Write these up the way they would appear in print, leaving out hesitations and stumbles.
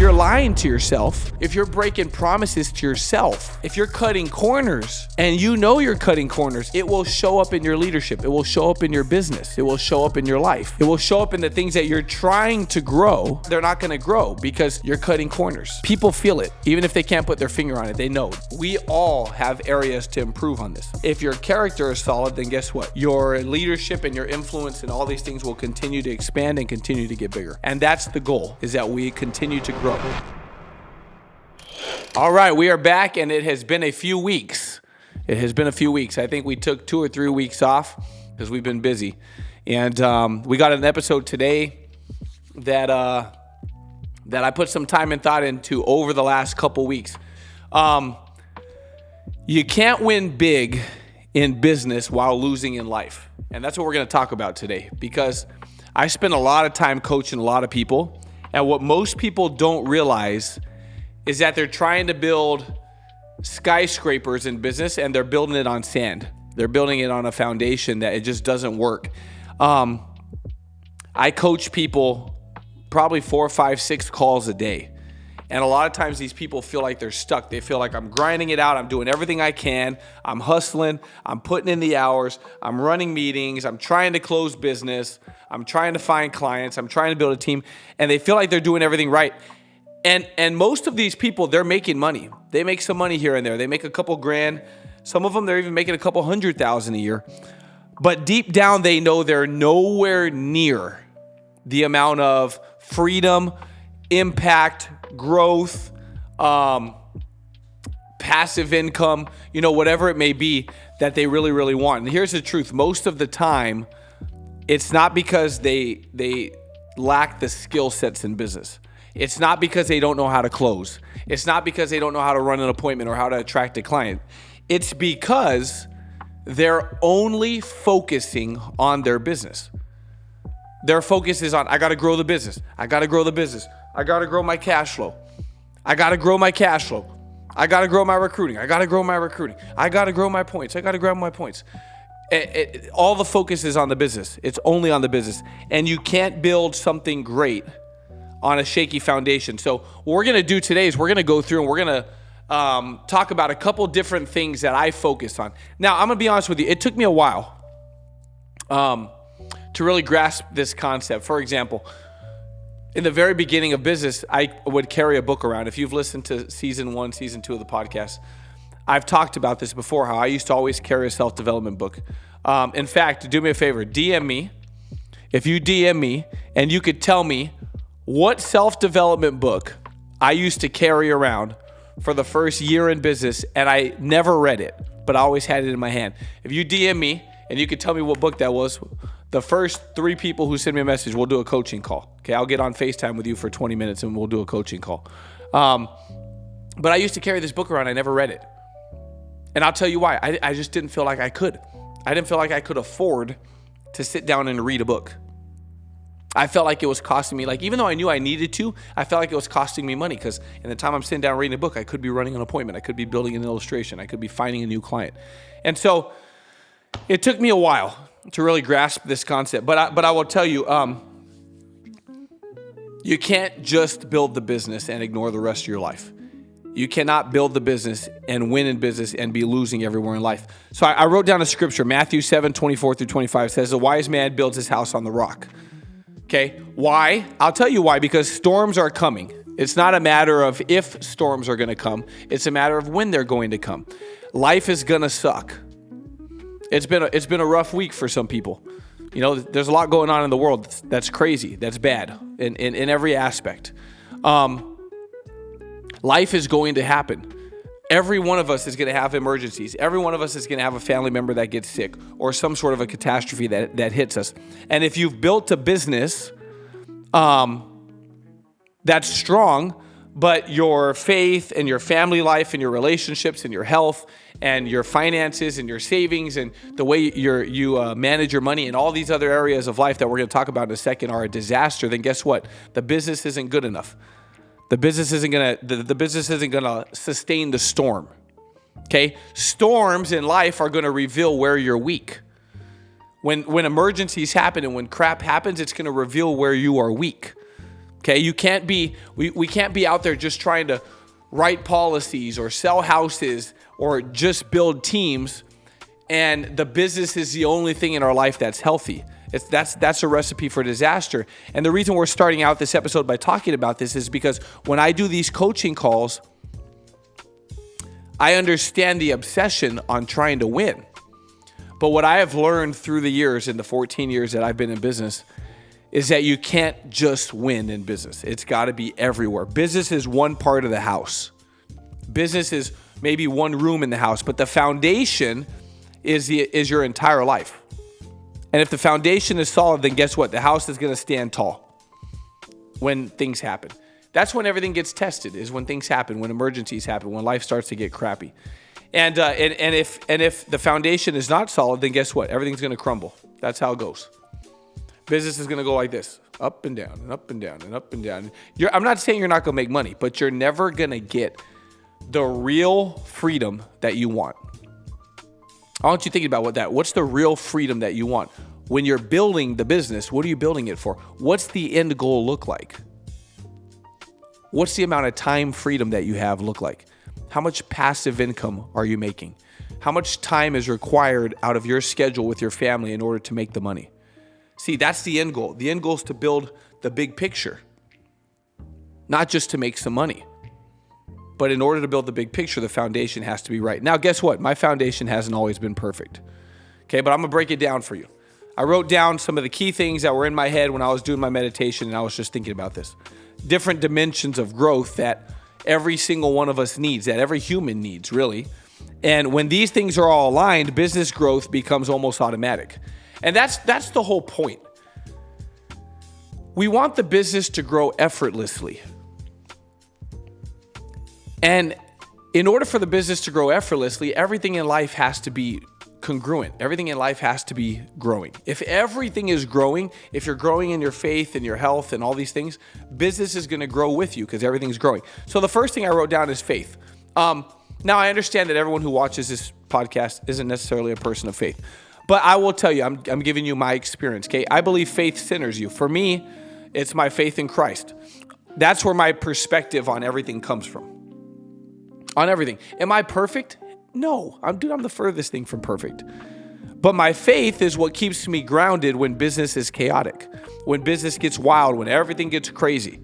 you're lying to yourself, if you're breaking promises to yourself, if you're cutting corners and you know you're cutting corners, it will show up in your leadership. It will show up in your business. It will show up in your life. It will show up in the things that you're trying to grow. They're not going to grow because you're cutting corners. People feel it. Even if they can't put their finger on it, they know. We all have areas to improve on this. If your character is solid, then guess what? Your leadership and your influence and all these things will continue to expand and continue to get bigger. And that's the goal, is that we continue to grow. All right, we are back, and it has been a few weeks. I think we took 2 or 3 weeks off because we've been busy. And we got an episode today that I put some time and thought into over the last couple weeks. You can't win big in business while losing in life. And that's what we're going to talk about today, because I spend a lot of time coaching a lot of people. And what most people don't realize is that they're trying to build skyscrapers in business, and they're building it on sand. They're building it on a foundation that it just doesn't work. I coach people probably 4, 5, 6 calls a day. And a lot of times these people feel like they're stuck. They feel like I'm grinding it out. I'm doing everything I can. I'm hustling. I'm putting in the hours. I'm running meetings. I'm trying to close business. I'm trying to find clients. I'm trying to build a team. And they feel like they're doing everything right. And most of these people, they're making money. They make some money here and there. They make a couple grand. Some of them, they're even making a couple $100,000 a year. But deep down, they know they're nowhere near the amount of freedom, impact, growth, passive income, whatever it may be that they really, really want. And here's the truth. Most of the time, it's not because they lack the skill sets in business. It's not because they don't know how to close. It's not because they don't know how to run an appointment or how to attract a client. It's because they're only focusing on their business. Their focus is on, I got to grow the business. I got to grow the business. I got to grow my cash flow. I got to grow my cash flow. I got to grow my recruiting. I got to grow my recruiting. I got to grow my points. I got to grab my points. All the focus is on the business. It's only on the business. And you can't build something great on a shaky foundation. So what we're going to do today is we're going to go through and we're going to talk about a couple different things that I focus on. Now, I'm going to be honest with you. It took me a while to really grasp this concept. For example, in the very beginning of business, I would carry a book around. If you've listened to season 1, season 2 of the podcast, I've talked about this before, how I used to always carry a self-development book. In fact, do me a favor, DM me. If you DM me and you could tell me what self-development book I used to carry around for the first year in business, and I never read it, but I always had it in my hand. If you DM me and you could tell me what book that was, the first 3 people who send me a message, we'll do a coaching call. Okay, I'll get on FaceTime with you for 20 minutes and we'll do a coaching call. But I used to carry this book around. I never read it. And I'll tell you why. I just didn't feel like I could. I didn't feel like I could afford to sit down and read a book. I felt like it was costing me, even though I knew I needed to, I felt like it was costing me money, because in the time I'm sitting down reading a book, I could be running an appointment. I could be building an illustration. I could be finding a new client. And so it took me a while to really grasp this concept. But I will tell you, you can't just build the business and ignore the rest of your life. You cannot build the business and win in business and be losing everywhere in life. So I wrote down a scripture. Matthew 7:24-25 says, "The wise man builds his house on the rock." Okay, why? I'll tell you why. Because storms are coming. It's not a matter of if storms are going to come. It's a matter of when they're going to come. Life is going to suck. It's been a rough week for some people. There's a lot going on in the world that's crazy, that's bad in every aspect. Life is going to happen. Every one of us is going to have emergencies. Every one of us is going to have a family member that gets sick or some sort of a catastrophe that hits us. And if you've built a business that's strong, but your faith and your family life and your relationships and your health and your finances and your savings and the way you manage your money and all these other areas of life that we're going to talk about in a second are a disaster, then guess what? The business isn't good enough. The business isn't gonna sustain the storm. Okay? Storms in life are gonna reveal where you're weak. When emergencies happen and when crap happens, it's gonna reveal where you are weak. Okay, we can't be out there just trying to write policies or sell houses or just build teams, and the business is the only thing in our life that's healthy. That's a recipe for disaster. And the reason we're starting out this episode by talking about this is because when I do these coaching calls, I understand the obsession on trying to win. But what I have learned through the years, in the 14 years that I've been in business, is that you can't just win in business. It's got to be everywhere. Business is one part of the house. Business is maybe one room in the house, but the foundation is your entire life. And if the foundation is solid, then guess what? The house is going to stand tall when things happen. That's when everything gets tested, is when things happen, when emergencies happen, when life starts to get crappy. And if the foundation is not solid, then guess what? Everything's going to crumble. That's how it goes. Business is going to go like this, up and down and up and down and up and down. I'm not saying you're not going to make money, but you're never going to get the real freedom that you want. I want you thinking about what's the real freedom that you want? When you're building the business, what are you building it for? What's the end goal look like? What's the amount of time freedom that you have look like? How much passive income are you making? How much time is required out of your schedule with your family in order to make the money? See, that's the end goal. The end goal is to build the big picture, not just to make some money. But in order to build the big picture, the foundation has to be right. Now, guess what? My foundation hasn't always been perfect. Okay, but I'm going to break it down for you. I wrote down some of the key things that were in my head when I was doing my meditation, and I was just thinking about this. Different dimensions of growth that every single one of us needs, that every human needs, really. And when these things are all aligned, business growth becomes almost automatic. And that's the whole point. We want the business to grow effortlessly. And in order for the business to grow effortlessly, everything in life has to be congruent. Everything in life has to be growing. If everything is growing, if you're growing in your faith and your health and all these things, business is going to grow with you because everything's growing. So the first thing I wrote down is faith. Now, I understand that everyone who watches this podcast isn't necessarily a person of faith. But I will tell you, I'm giving you my experience, okay? I believe faith centers you. For me, it's my faith in Christ. That's where my perspective on everything comes from. On everything. Am I perfect? No. I'm the furthest thing from perfect. But my faith is what keeps me grounded when business is chaotic, when business gets wild, when everything gets crazy,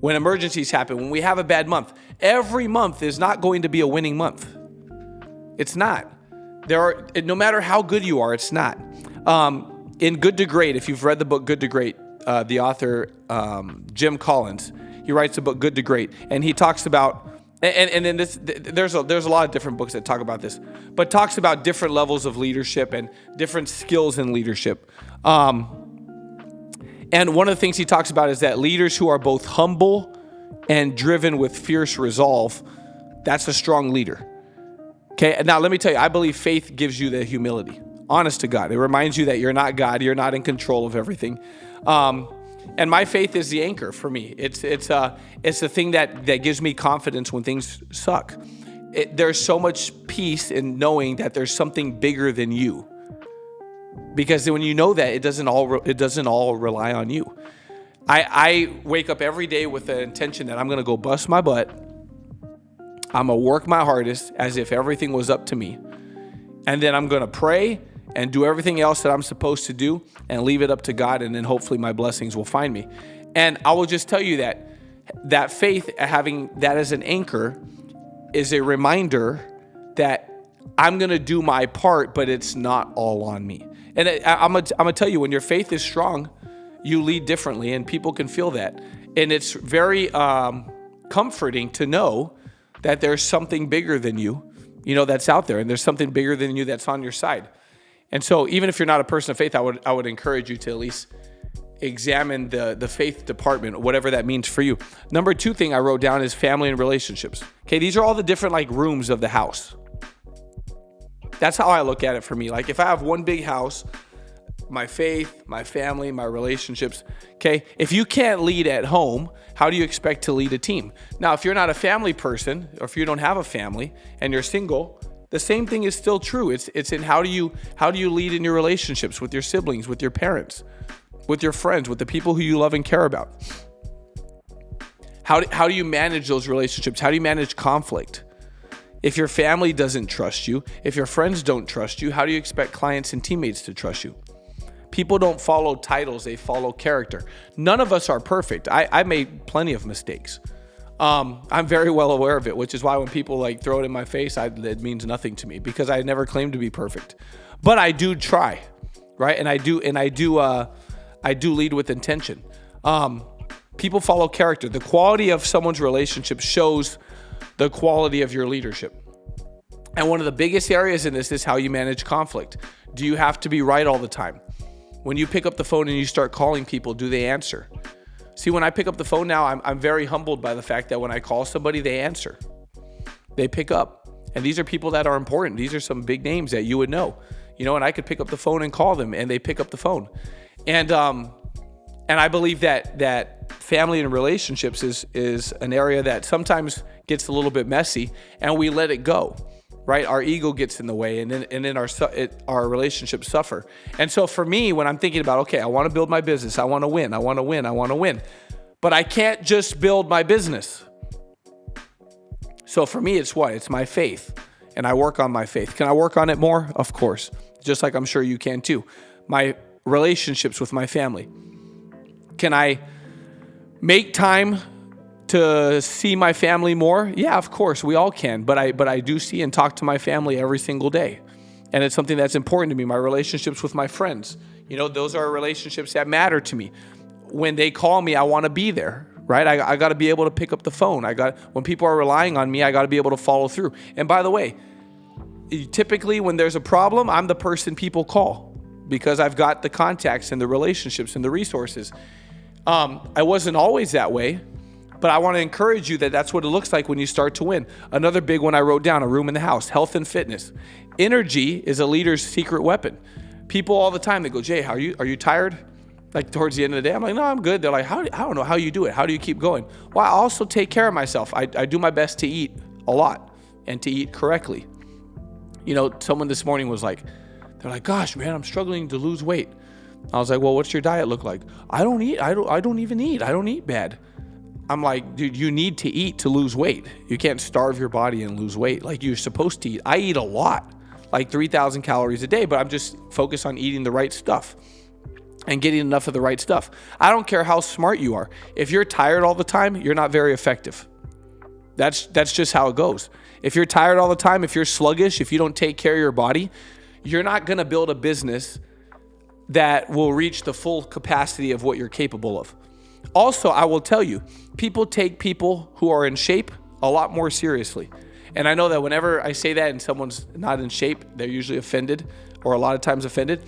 when emergencies happen, when we have a bad month. Every month is not going to be a winning month. It's not. No matter how good you are, it's not. In Good to Great, if you've read the book Good to Great, the author Jim Collins, he writes the book Good to Great, and he talks about, and then there's a lot of different books that talk about this, but talks about different levels of leadership and different skills in leadership. And one of the things he talks about is that leaders who are both humble and driven with fierce resolve, that's a strong leader. Okay, now let me tell you, I believe faith gives you the humility. Honest to God. It reminds you that you're not God, you're not in control of everything. And my faith is the anchor for me. It's the thing that gives me confidence when things suck. There's so much peace in knowing that there's something bigger than you. Because when you know that, it doesn't all rely on you. I wake up every day with the intention that I'm going to go bust my butt. I'm going to work my hardest as if everything was up to me. And then I'm going to pray and do everything else that I'm supposed to do and leave it up to God. And then hopefully my blessings will find me. And I will just tell you that faith, having that as an anchor, is a reminder that I'm going to do my part, but it's not all on me. And I'm going to tell you, when your faith is strong, you lead differently and people can feel that. And it's very comforting to know that there's something bigger than you, that's out there, and there's something bigger than you that's on your side. And so even if you're not a person of faith, I would encourage you to at least examine the faith department, whatever that means for you. Number 2 thing I wrote down is family and relationships. Okay, these are all the different rooms of the house. That's how I look at it for me. If I have one big house, my faith, my family, my relationships, okay? If you can't lead at home, how do you expect to lead a team? Now, if you're not a family person, or if you don't have a family and you're single, the same thing is still true. It's in how do you lead in your relationships with your siblings, with your parents, with your friends, with the people who you love and care about. How do you manage those relationships? How do you manage conflict? If your family doesn't trust you, if your friends don't trust you, how do you expect clients and teammates to trust you? People don't follow titles, they follow character. None of us are perfect. I made plenty of mistakes. I'm very well aware of it, which is why when people like throw it in my face, it means nothing to me, because I never claim to be perfect. But I do try, right? And I do lead with intention. People follow character. The quality of someone's relationship shows the quality of your leadership. And one of the biggest areas in this is how you manage conflict. Do you have to be right all the time? When you pick up the phone and you start calling people, do they answer? See, when I pick up the phone now, I'm very humbled by the fact that when I call somebody, they answer. They pick up. And these are people that are important. These are some big names that you would know. And I could pick up the phone and call them, and they pick up the phone. And I believe that family and relationships is an area that sometimes gets a little bit messy, and we let it go, right? Our ego gets in the way, and then our relationships suffer. And so for me, when I'm thinking about, okay, I want to build my business, I want to win, but I can't just build my business. So for me, it's what? It's my faith, and I work on my faith. Can I work on it more? Of course, just like I'm sure you can too. My relationships with my family. Can I make time to see my family more? Yeah, of course, we all can. But I do see and talk to my family every single day. And it's something that's important to me. My relationships with my friends, those are relationships that matter to me. When they call me, I want to be there, right? I got to be able to pick up the phone. When people are relying on me, I got to be able to follow through. And by the way, typically when there's a problem, I'm the person people call because I've got the contacts and the relationships and the resources. I wasn't always that way, but I want to encourage you that that's what it looks like when you start to win. Another big one I wrote down, a room in the house, health and fitness. Energy is a leader's secret weapon. People all the time, they go, Jay, are you tired? Like towards the end of the day, I'm like, no, I'm good. They're like, I don't know how you do it. How do you keep going? Well, I also take care of myself. I do my best to eat a lot and to eat correctly. Someone this morning was like, they're like, gosh, man, I'm struggling to lose weight. I was like, well, what's your diet look like? I don't even eat. I don't eat bad. I'm like, dude, you need to eat to lose weight. You can't starve your body and lose weight like you're supposed to eat. I eat a lot, like 3,000 calories a day, but I'm just focused on eating the right stuff and getting enough of the right stuff. I don't care how smart you are. If you're tired all the time, you're not very effective. That's just how it goes. If you're tired all the time, if you're sluggish, if you don't take care of your body, you're not going to build a business that will reach the full capacity of what you're capable of. Also, I will tell you, people take people who are in shape a lot more seriously. And I know that whenever I say that and someone's not in shape, they're usually offended, or a lot of times offended.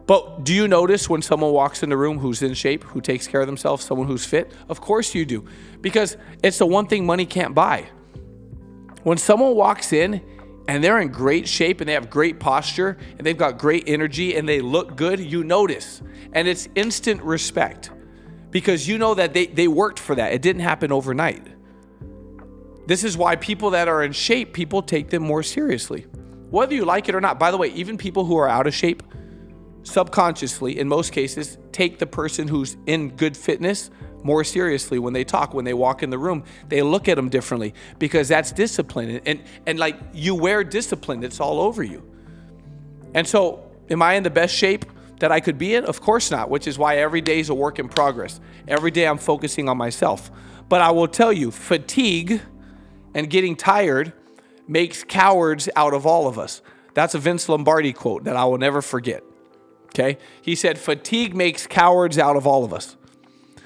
But do you notice when someone walks in the room who's in shape, who takes care of themselves, someone who's fit? Of course you do, because it's the one thing money can't buy. When someone walks in and they're in great shape and they have great posture and they've got great energy and they look good, you notice. And it's instant respect because you know that they worked for that. It didn't happen overnight. This is why people that are in shape, people take them more seriously, whether you like it or not. By the way, even people who are out of shape, subconsciously, in most cases, take the person who's in good fitness more seriously when they talk, when they walk in the room. They look at them differently because that's discipline. And like you wear discipline, it's all over you. And so am I in the best shape that I could be in? Of course not, which is why every day is a work in progress. Every day I'm focusing on myself. But I will tell you, fatigue and getting tired makes cowards out of all of us. That's a Vince Lombardi quote that I will never forget. Okay? He said, fatigue makes cowards out of all of us.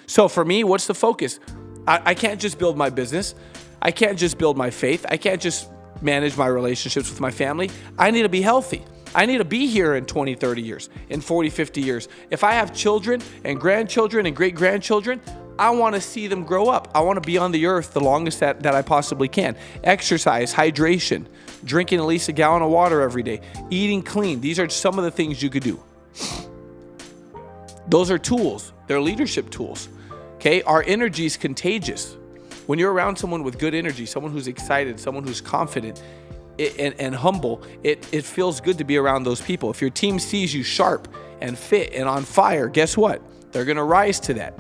So for me, what's the focus? I can't just build my business. I can't just build my faith. I can't just manage my relationships with my family. I need to be healthy. I need to be here in 20, 30 years, in 40, 50 years. If I have children and grandchildren and great-grandchildren, I want to see them grow up. I want to be on the earth the longest that I possibly can. Exercise, hydration, drinking at least a gallon of water every day, eating clean. These are some of the things you could do. Those are tools. They're leadership tools. Okay? Our energy is contagious. When you're around someone with good energy, someone who's excited, someone who's confident and humble, it feels good to be around those people. If your team sees you sharp and fit and on fire, guess what? They're going to rise to that.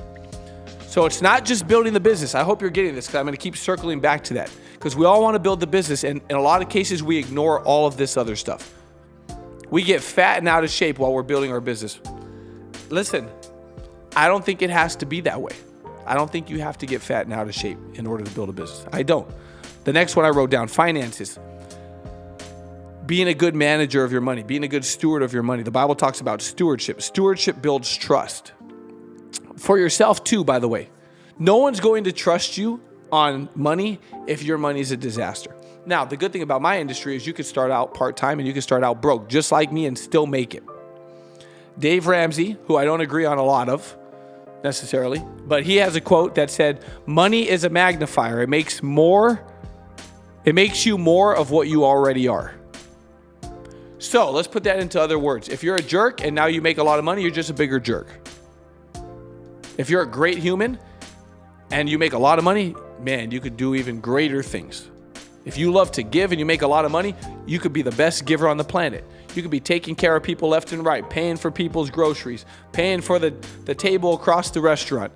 So it's not just building the business. I hope you're getting this because I'm going to keep circling back to that because we all want to build the business. And in a lot of cases, we ignore all of this other stuff. We get fat and out of shape while we're building our business. Listen, I don't think it has to be that way. I don't think you have to get fat and out of shape in order to build a business. I don't. The next one I wrote down, finances. Being a good manager of your money, being a good steward of your money. The Bible talks about stewardship. Stewardship builds trust. For yourself too, by the way. No one's going to trust you on money if your money is a disaster. Now, the good thing about my industry is you could start out part-time and you can start out broke, just like me, and still make it. Dave Ramsey, who I don't agree on a lot of necessarily, but he has a quote that said, money is a magnifier. It makes you more of what you already are. So let's put that into other words. If you're a jerk and now you make a lot of money, you're just a bigger jerk. If you're a great human and you make a lot of money, man, you could do even greater things. If you love to give and you make a lot of money, you could be the best giver on the planet. You could be taking care of people left and right, paying for people's groceries, paying for the table across the restaurant,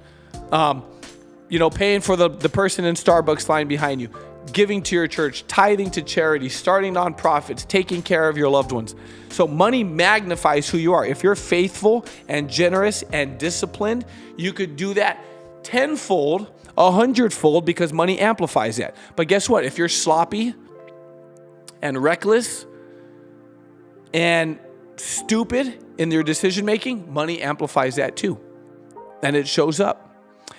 paying for the person in Starbucks line behind you, giving to your church, tithing to charity, starting nonprofits, taking care of your loved ones. So money magnifies who you are. If you're faithful and generous and disciplined, you could do that tenfold, 100-fold, because money amplifies that. But guess what? If you're sloppy and reckless and stupid in your decision making, money amplifies that too. And it shows up.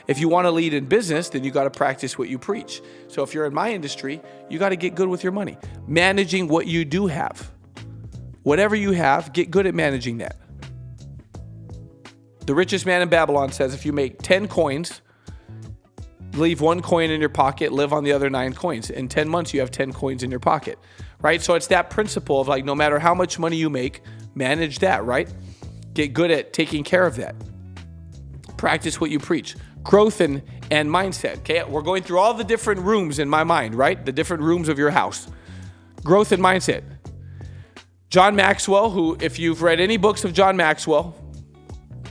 If you want to lead in business, then you got to practice what you preach. So if you're in my industry, you got to get good with your money. Managing what you do have. Whatever you have, get good at managing that. The richest man in Babylon says if you make 10 coins, leave 1 coin in your pocket, live on the other 9 coins. In 10 months, you have 10 coins in your pocket, right? So it's that principle of like, no matter how much money you make, manage that, right? Get good at taking care of that. Practice what you preach. Growth and mindset, okay? We're going through all the different rooms in my mind, right? The different rooms of your house. Growth and mindset. John Maxwell, who, if you've read any books of John Maxwell,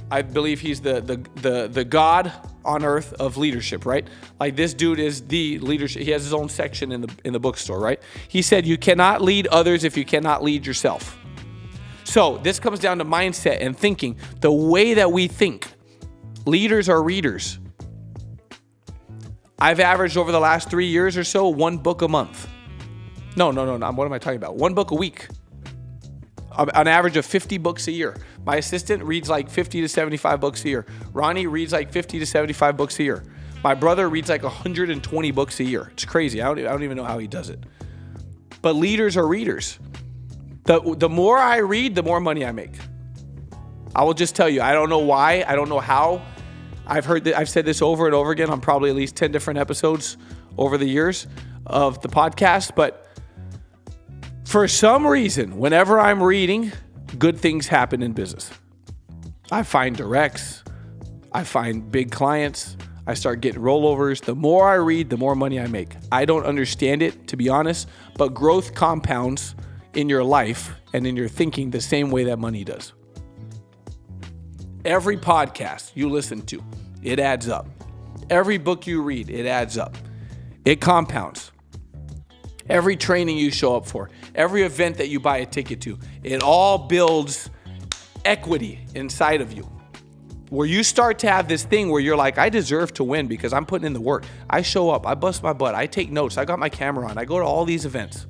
I believe he's the God on earth of leadership, right? Like this dude is the leadership. He has his own section in the bookstore, right? He said, you cannot lead others if you cannot lead yourself. So this comes down to mindset and thinking. The way that we think. Leaders are readers. I've averaged over the last 3 years or so, 1 book a month. No. What am I talking about? 1 book a week. An average of 50 books a year. My assistant reads like 50 to 75 books a year. Ronnie reads like 50 to 75 books a year. My brother reads like 120 books a year. It's crazy. I don't even know how he does it. But leaders are readers. The more I read, the more money I make. I will just tell you, I don't know why. I don't know how. I've said this over and over again on probably at least 10 different episodes over the years of the podcast, but for some reason, whenever I'm reading, good things happen in business. I find directs, I find big clients, I start getting rollovers. The more I read, the more money I make. I don't understand it, to be honest, but growth compounds in your life and in your thinking the same way that money does. Every podcast you listen to, it adds up. Every book you read, it adds up. It compounds. Every training you show up for, every event that you buy a ticket to, it all builds equity inside of you. Where you start to have this thing where you're like, I deserve to win because I'm putting in the work. I show up, I bust my butt, I take notes, I got my camera on, I go to all these events.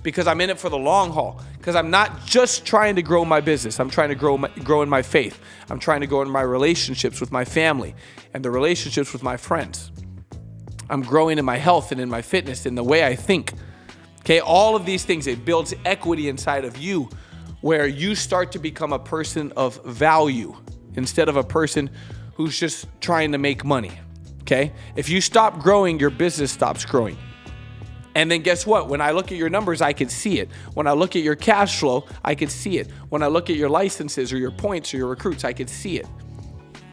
Because I'm in it for the long haul. Because I'm not just trying to grow my business. I'm trying to grow in my faith. I'm trying to grow in my relationships with my family and the relationships with my friends. I'm growing in my health and in my fitness and the way I think. Okay, all of these things, it builds equity inside of you where you start to become a person of value instead of a person who's just trying to make money. Okay, if you stop growing, your business stops growing. And then guess what? When I look at your numbers, I can see it. When I look at your cash flow, I can see it. When I look at your licenses or your points or your recruits, I can see it.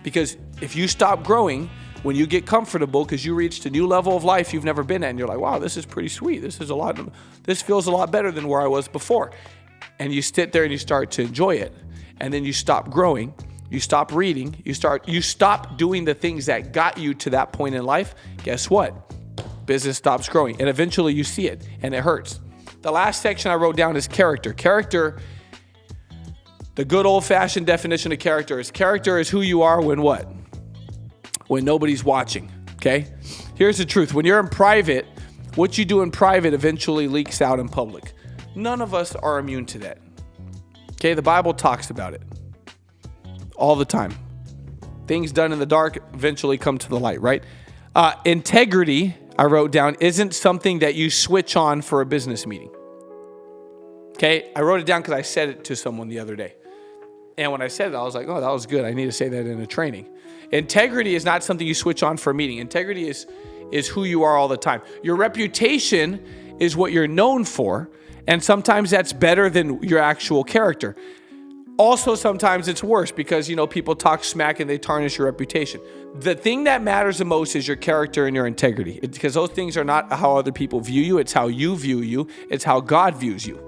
Because if you stop growing, when you get comfortable because you reached a new level of life you've never been at and you're like, wow, this is pretty sweet. This feels a lot better than where I was before. And you sit there and you start to enjoy it. And then you stop growing. you stop reading, you stop doing the things that got you to that point in life, guess what? Business stops growing. And eventually you see it and it hurts. The last section I wrote down is character. Character, the good old-fashioned definition of character is who you are when what? When nobody's watching, okay? Here's the truth. When you're in private, what you do in private eventually leaks out in public. None of us are immune to that. Okay, the Bible talks about it all the time. Things done in the dark eventually come to the light, right? Integrity, I wrote down, isn't something that you switch on for a business meeting. Okay, I wrote it down because I said it to someone the other day. And when I said it, I was like, oh, that was good. I need to say that in a training. Integrity is not something you switch on for a meeting. Integrity is who you are all the time. Your reputation is what you're known for. And sometimes that's better than your actual character. Also, sometimes it's worse because, people talk smack and they tarnish your reputation. The thing that matters the most is your character and your integrity. Because those things are not how other people view you. It's how you view you. It's how God views you.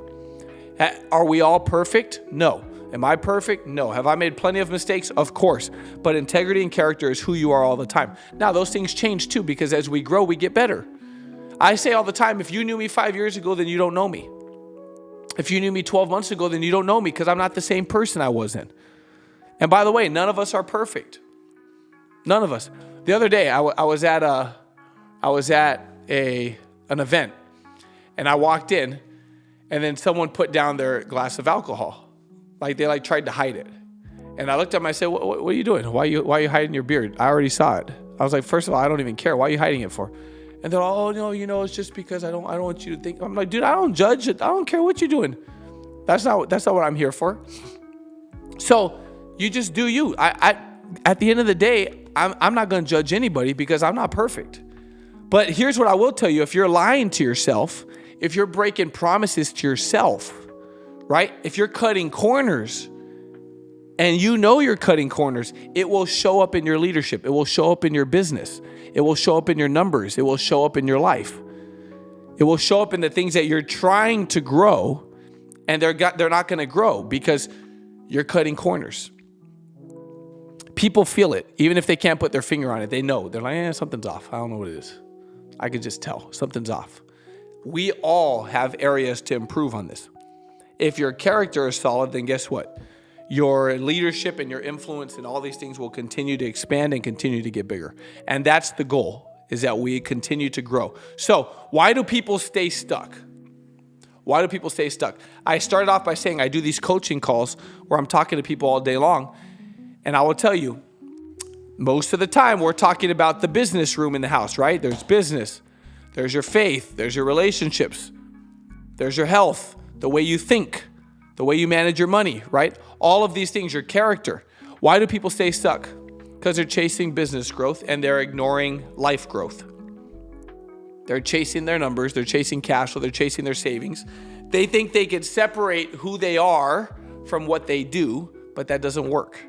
Are we all perfect? No. Am I perfect? No. Have I made plenty of mistakes? Of course. But integrity and character is who you are all the time. Now, those things change too because as we grow, we get better. I say all the time, if you knew me 5 years ago, then you don't know me. If you knew me 12 months ago, then you don't know me because I'm not the same person I was then. And by the way, none of us are perfect. None of us. The other day, I was at an event, and I walked in, and then someone put down their glass of alcohol. Like they tried to hide it. And I looked at them, I said, what are you doing? Why are you hiding your beard? I already saw it. I was like, first of all, I don't even care. Why are you hiding it for? And they're all, oh, no, it's just because I don't want you to think. I'm like, dude, I don't judge it. I don't care what you're doing. That's not what I'm here for. So you just do you. I at the end of the day, I'm not going to judge anybody because I'm not perfect. But here's what I will tell you. If you're lying to yourself, if you're breaking promises to yourself, right? If you're cutting corners and you're cutting corners, it will show up in your leadership. It will show up in your business. It will show up in your numbers. It will show up in your life. It will show up in the things that you're trying to grow, and they're not going to grow because you're cutting corners. People feel it. Even if they can't put their finger on it, they know. They're like, something's off. I don't know what it is. I can just tell. Something's off. We all have areas to improve on this. If your character is solid, then guess what? Your leadership and your influence and all these things will continue to expand and continue to get bigger. And that's the goal, is that we continue to grow. So why do people stay stuck? Why do people stay stuck? I started off by saying I do these coaching calls where I'm talking to people all day long. And I will tell you, most of the time we're talking about the business room in the house, right? There's business. There's your faith. There's your relationships. There's your health, the way you think, the way you manage your money, right? All of these things, your character. Why do people stay stuck? Because they're chasing business growth and they're ignoring life growth. They're chasing their numbers. They're chasing cash flow. They're chasing their savings. They think they can separate who they are from what they do, but that doesn't work.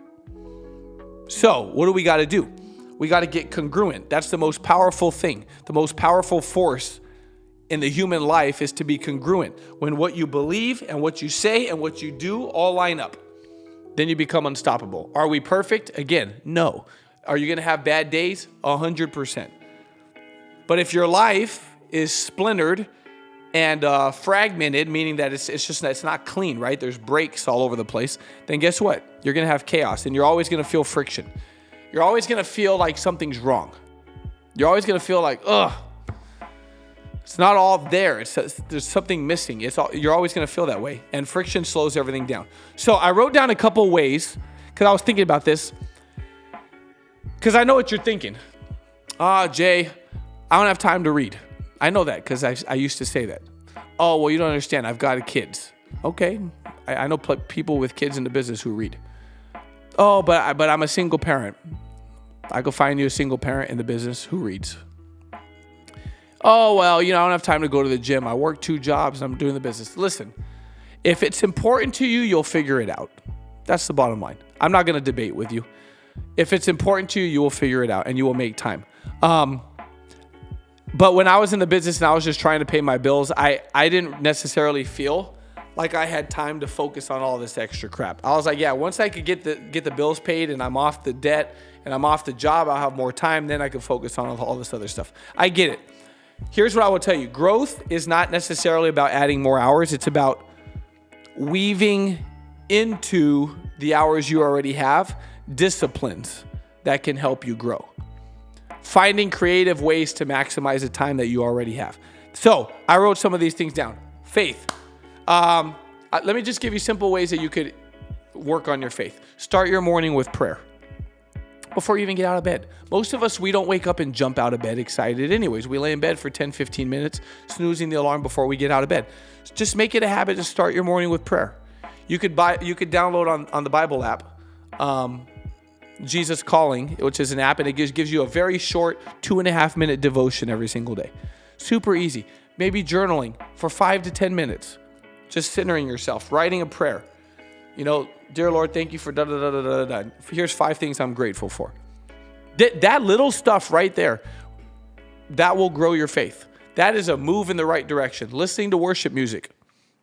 So what do we got to do? We got to get congruent. That's the most powerful thing. The most powerful force in the human life is to be congruent. When what you believe and what you say and what you do all line up, then you become unstoppable. Are we perfect? Again, no. Are you going to have bad days? 100%. But if your life is splintered and fragmented, meaning that it's not clean, right? There's breaks all over the place. Then guess what? You're going to have chaos and you're always going to feel friction. You're always going to feel like something's wrong. You're always going to feel like, it's not all there. There's something missing. You're always going to feel that way. And friction slows everything down. So I wrote down a couple ways because I was thinking about this. Because I know what you're thinking. Jay, I don't have time to read. I know that because I used to say that. Oh, well, you don't understand. I've got kids. Okay. I know people with kids in the business who read. Oh, but I'm a single parent. I go find you a single parent in the business who reads. Oh, well, I don't have time to go to the gym. I work 2 jobs and I'm doing the business. Listen, if it's important to you, you'll figure it out. That's the bottom line. I'm not going to debate with you. If it's important to you, you will figure it out and you will make time. But when I was in the business and I was just trying to pay my bills, I didn't necessarily feel like I had time to focus on all this extra crap. I was like, yeah, once I could get the bills paid and I'm off the debt and I'm off the job, I'll have more time. Then I can focus on all this other stuff. I get it. Here's what I will tell you. Growth is not necessarily about adding more hours. It's about weaving into the hours you already have disciplines that can help you grow. Finding creative ways to maximize the time that you already have. So I wrote some of these things down. Faith. Let me just give you simple ways that you could work on your faith. Start your morning with prayer before you even get out of bed. Most of us, we don't wake up and jump out of bed excited anyways. We lay in bed for 10, 15 minutes, snoozing the alarm before we get out of bed. Just make it a habit to start your morning with prayer. You could download on the Bible app, Jesus Calling, which is an app, and it gives you a very short 2.5 minute devotion every single day. Super easy. Maybe journaling for 5 to 10 minutes. Just centering yourself, writing a prayer. Dear Lord, thank you for da-da-da-da-da-da. Here's 5 things I'm grateful for. That little stuff right there, that will grow your faith. That is a move in the right direction. Listening to worship music.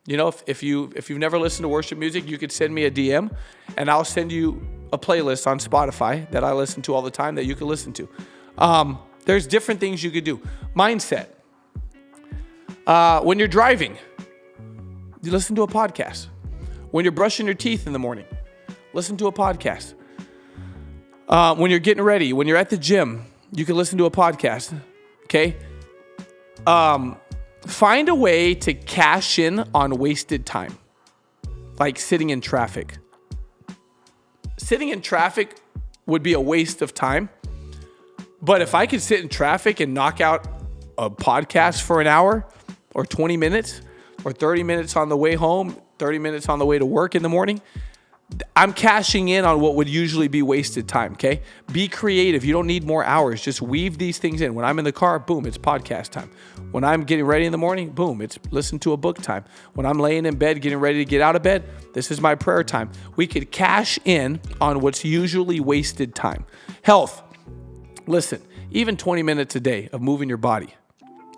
If you've never listened to worship music, you could send me a DM and I'll send you a playlist on Spotify that I listen to all the time that you can listen to. There's different things you could do. Mindset. When you're driving, you listen to a podcast. When you're brushing your teeth in the morning, listen to a podcast. When you're getting ready, when you're at the gym, you can listen to a podcast. Okay? Find a way to cash in on wasted time, like sitting in traffic. Sitting in traffic would be a waste of time. But if I could sit in traffic and knock out a podcast for an hour or 20 minutes or 30 minutes on the way home, 30 minutes on the way to work in the morning, I'm cashing in on what would usually be wasted time, okay? Be creative. You don't need more hours. Just weave these things in. When I'm in the car, boom, it's podcast time. When I'm getting ready in the morning, boom, it's listen to a book time. When I'm laying in bed, getting ready to get out of bed, this is my prayer time. We could cash in on what's usually wasted time. Health. Listen, even 20 minutes a day of moving your body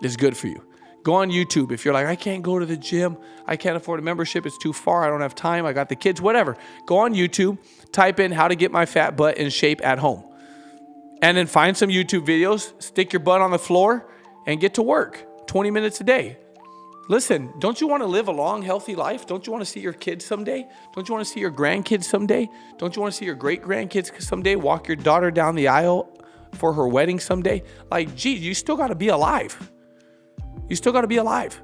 is good for you. Go on YouTube. If you're like, I can't go to the gym, I can't afford a membership, it's too far, I don't have time, I got the kids, whatever. Go on YouTube, type in how to get my fat butt in shape at home. And then find some YouTube videos, stick your butt on the floor, and get to work. 20 minutes a day. Listen, don't you want to live a long, healthy life? Don't you want to see your kids someday? Don't you want to see your grandkids someday? Don't you want to see your great-grandkids someday? Walk your daughter down the aisle for her wedding someday? Like, gee, you still got to be alive. You still got to be alive.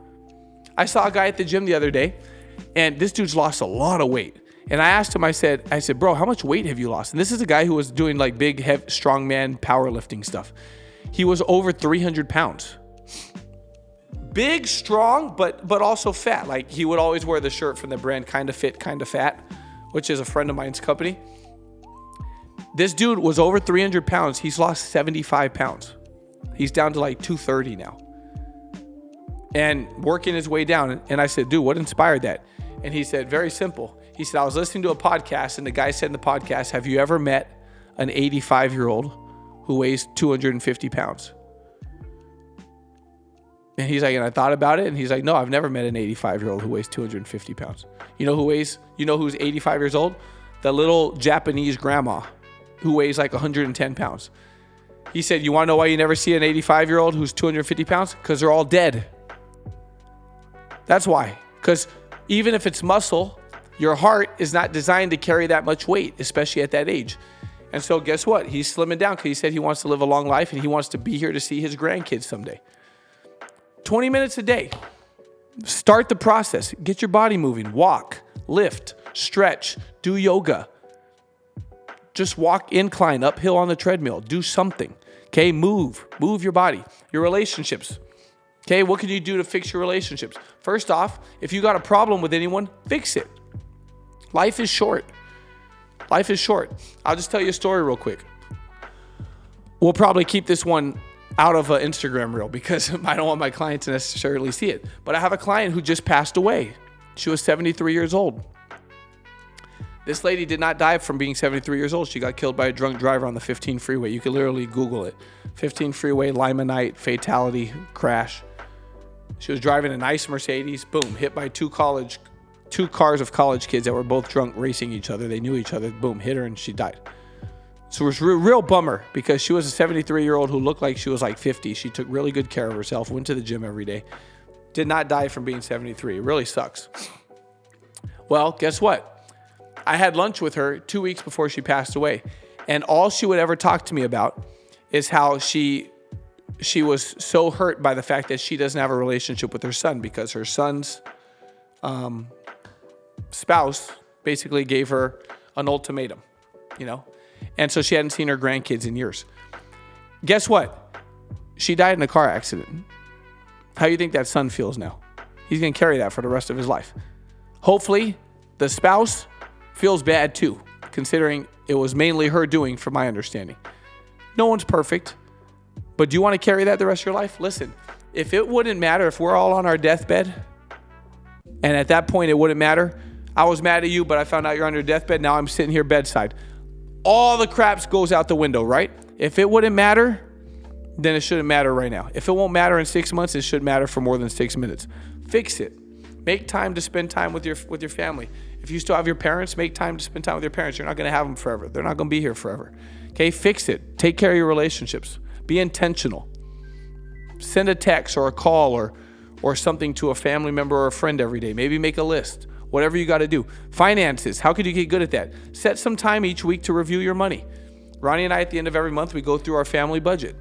I saw a guy at the gym the other day, and this dude's lost a lot of weight. And I asked him, I said, bro, how much weight have you lost? And this is a guy who was doing like big, heavy, strongman powerlifting stuff. He was over 300 pounds. Big, strong, but also fat. Like, he would always wear the shirt from the brand Kinda Fit, Kinda Fat, which is a friend of mine's company. This dude was over 300 pounds. He's lost 75 pounds. He's down to like 230 now. And working his way down. And I said, dude, what inspired that? And he said, very simple. He said, I was listening to a podcast, and the guy said in the podcast, have you ever met an 85-year-old who weighs 250 pounds? And he's like, and I thought about it, and he's like, no, I've never met an 85-year-old who weighs 250 pounds. You know who's 85 years old? The little Japanese grandma who weighs like 110 pounds. He said, you want to know why you never see an 85-year-old who's 250 pounds? Because they're all dead. That's why. Because even if it's muscle, your heart is not designed to carry that much weight, especially at that age. And so guess what? He's slimming down because he said he wants to live a long life and he wants to be here to see his grandkids someday. 20 minutes a day. Start the process. Get your body moving. Walk, lift, stretch, do yoga. Just walk incline, uphill on the treadmill. Do something. Okay, move your body. Your relationships. Okay, what can you do to fix your relationships? First off, if you got a problem with anyone, fix it. Life is short. Life is short. I'll just tell you a story real quick. We'll probably keep this one out of an Instagram reel because I don't want my client to necessarily see it. But I have a client who just passed away. She was 73 years old. This lady did not die from being 73 years old. She got killed by a drunk driver on the 15 freeway. You can literally Google it. 15 freeway, Limonite, fatality, crash. She was driving a nice Mercedes, boom, hit by two college two cars of college kids that were both drunk racing each other. They knew each other. Boom, hit her and she died. So it was a real bummer because she was a 73-year-old who looked like she was like 50. She took really good care of herself, went to the gym every day. Did not die from being 73. It really sucks. Well, guess what? I had lunch with her 2 weeks before she passed away. And all she would ever talk to me about is how she was so hurt by the fact that she doesn't have a relationship with her son because her son's spouse basically gave her an ultimatum, you know? And so she hadn't seen her grandkids in years. Guess what? She died in a car accident. How do you think that son feels now? He's going to carry that for the rest of his life. Hopefully, the spouse feels bad too, considering it was mainly her doing, from my understanding. No one's perfect, but do you want to carry that the rest of your life? Listen, if it wouldn't matter, if we're all on our deathbed, and at that point it wouldn't matter, I was mad at you, but I found out you're on your deathbed, now I'm sitting here bedside. All the craps goes out the window, right? If it wouldn't matter, then it shouldn't matter right now. If it won't matter in 6 months, it shouldn't matter for more than 6 minutes. Fix it. Make time to spend time with your family. If you still have your parents, make time to spend time with your parents. You're not going to have them forever. They're not going to be here forever. Okay, fix it. Take care of your relationships. Be intentional. Send a text or a call or something to a family member or a friend every day. Maybe make a list. Whatever you got to do. Finances. How could you get good at that? Set some time each week to review your money. Ronnie and I, at the end of every month, we go through our family budget.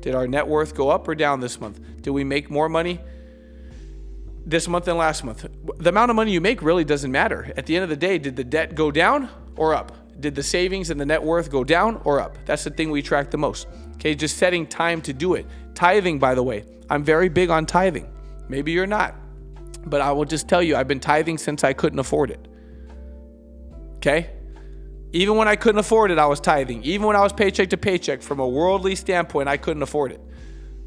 Did our net worth go up or down this month? Did we make more money this month than last month? The amount of money you make really doesn't matter. At the end of the day, did the debt go down or up? Did the savings and the net worth go down or up? That's the thing we track the most. Okay, just setting time to do it. Tithing, by the way. I'm very big on tithing. Maybe you're not. But I will just tell you, I've been tithing since I couldn't afford it. Okay? Even when I couldn't afford it, I was tithing. Even when I was paycheck to paycheck, from a worldly standpoint, I couldn't afford it.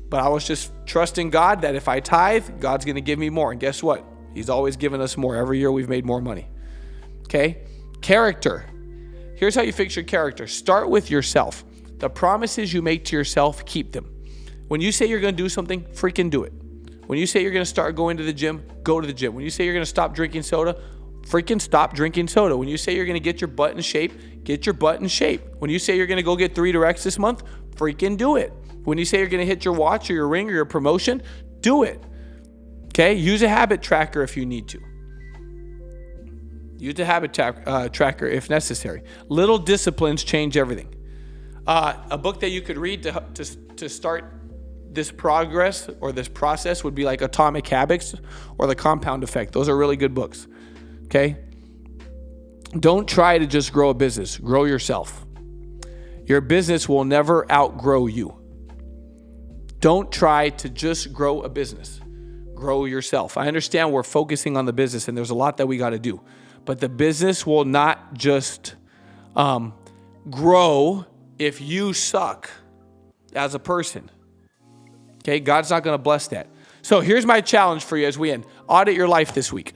But I was just trusting God that if I tithe, God's going to give me more. And guess what? He's always given us more. Every year we've made more money. Okay? Character. Here's how you fix your character. Start with yourself. The promises you make to yourself, keep them. When you say you're going to do something, freaking do it. When you say you're going to start going to the gym, go to the gym. When you say you're going to stop drinking soda, freaking stop drinking soda. When you say you're going to get your butt in shape, get your butt in shape. When you say you're going to go get 3 directs this month, freaking do it. When you say you're going to hit your watch or your ring or your promotion, do it. Okay? Use a habit tracker if you need to. Use a habit tracker if necessary. Little disciplines change everything. A book that you could read to start this progress or this process would be like Atomic Habits or The Compound Effect. Those are really good books. Okay? Don't try to just grow a business. Grow yourself. Your business will never outgrow you. Don't try to just grow a business. Grow yourself. I understand we're focusing on the business and there's a lot that we got to do. But the business will not just grow if you suck as a person. Okay? God's not going to bless that. So here's my challenge for you as we end. Audit your life this week.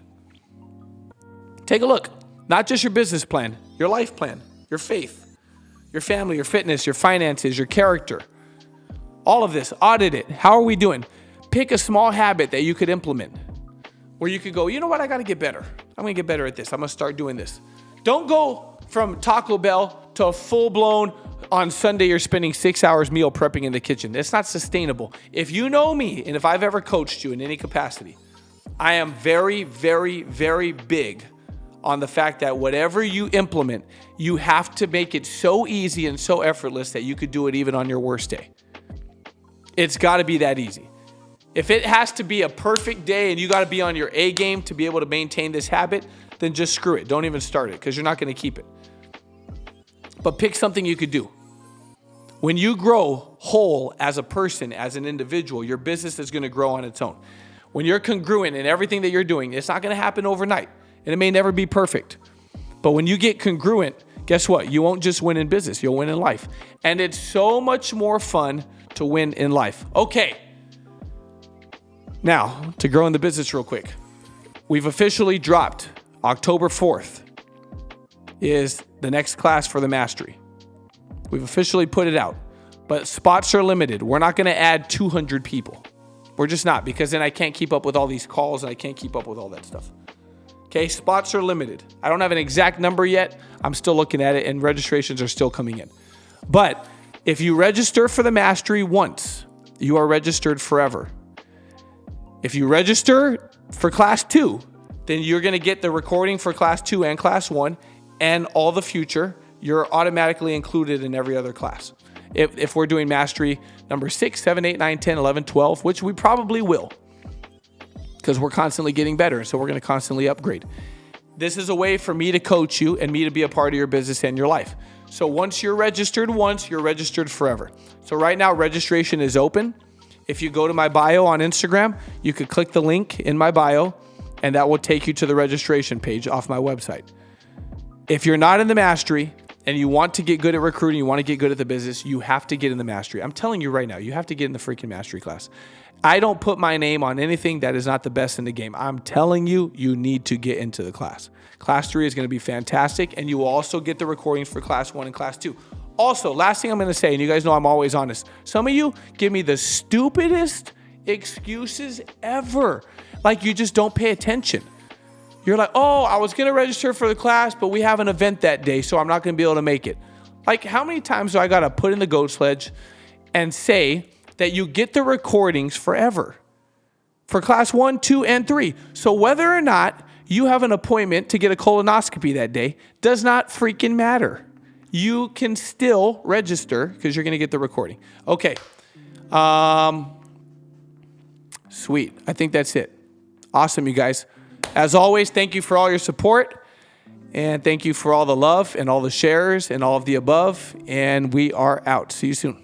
Take a look. Not just your business plan, your life plan, your faith, your family, your fitness, your finances, your character. All of this, audit it. How are we doing? Pick a small habit that you could implement where you could go, you know what, I got to get better. I'm going to get better at this. I'm going to start doing this. Don't go from Taco Bell to a full-blown, on Sunday you're spending 6 hours meal prepping in the kitchen. That's not sustainable. If you know me, and if I've ever coached you in any capacity, I am very, very, very big on the fact that whatever you implement, you have to make it so easy and so effortless that you could do it even on your worst day. It's got to be that easy. If it has to be a perfect day and you got to be on your A game to be able to maintain this habit, then just screw it. Don't even start it because you're not going to keep it. But pick something you could do. When you grow whole as a person, as an individual, your business is going to grow on its own. When you're congruent in everything that you're doing, it's not going to happen overnight. And it may never be perfect. But when you get congruent, guess what? You won't just win in business. You'll win in life. And it's so much more fun to win in life. Okay. Now, to grow in the business real quick. We've officially dropped October 4th is the next class for the mastery. We've officially put it out. But spots are limited. We're not going to add 200 people. We're just not, because then I can't keep up with all these calls and I can't keep up with all that stuff. Okay, spots are limited. I don't have an exact number yet. I'm still looking at it, and registrations are still coming in. But if you register for the Mastery once, you are registered forever. If you register for Class 2, then you're going to get the recording for Class 2 and Class 1, and all the future. You're automatically included in every other class. If we're doing Mastery number 6, 7, 8, 9, 10, 11, 12, which we probably will, because we're constantly getting better. So we're going to constantly upgrade. This is a way for me to coach you and me to be a part of your business and your life. So once you're registered you're registered forever. So right now, registration is open. If you go to my bio on Instagram, you could click the link in my bio, and that will take you to the registration page off my website. If you're not in the Mastery and you want to get good at recruiting, you want to get good at the business, you have to get in the Mastery. I'm telling you right now, you have to get in the freaking Mastery class. I don't put my name on anything that is not the best in the game. I'm telling you, you need to get into the class. Class 3 is going to be fantastic, and you will also get the recordings for Class 1 and Class 2. Also, last thing I'm going to say, and you guys know I'm always honest, some of you give me the stupidest excuses ever. Like you just don't pay attention. You're like, oh, I was going to register for the class, but we have an event that day, so I'm not going to be able to make it. Like, how many times do I got to put in the goat sledge and say that you get the recordings forever for Class 1, 2, and 3? So whether or not you have an appointment to get a colonoscopy that day does not freaking matter. You can still register because you're going to get the recording. Okay. Sweet. I think that's it. Awesome, you guys. As always, thank you for all your support, and thank you for all the love and all the shares and all of the above, and we are out. See you soon.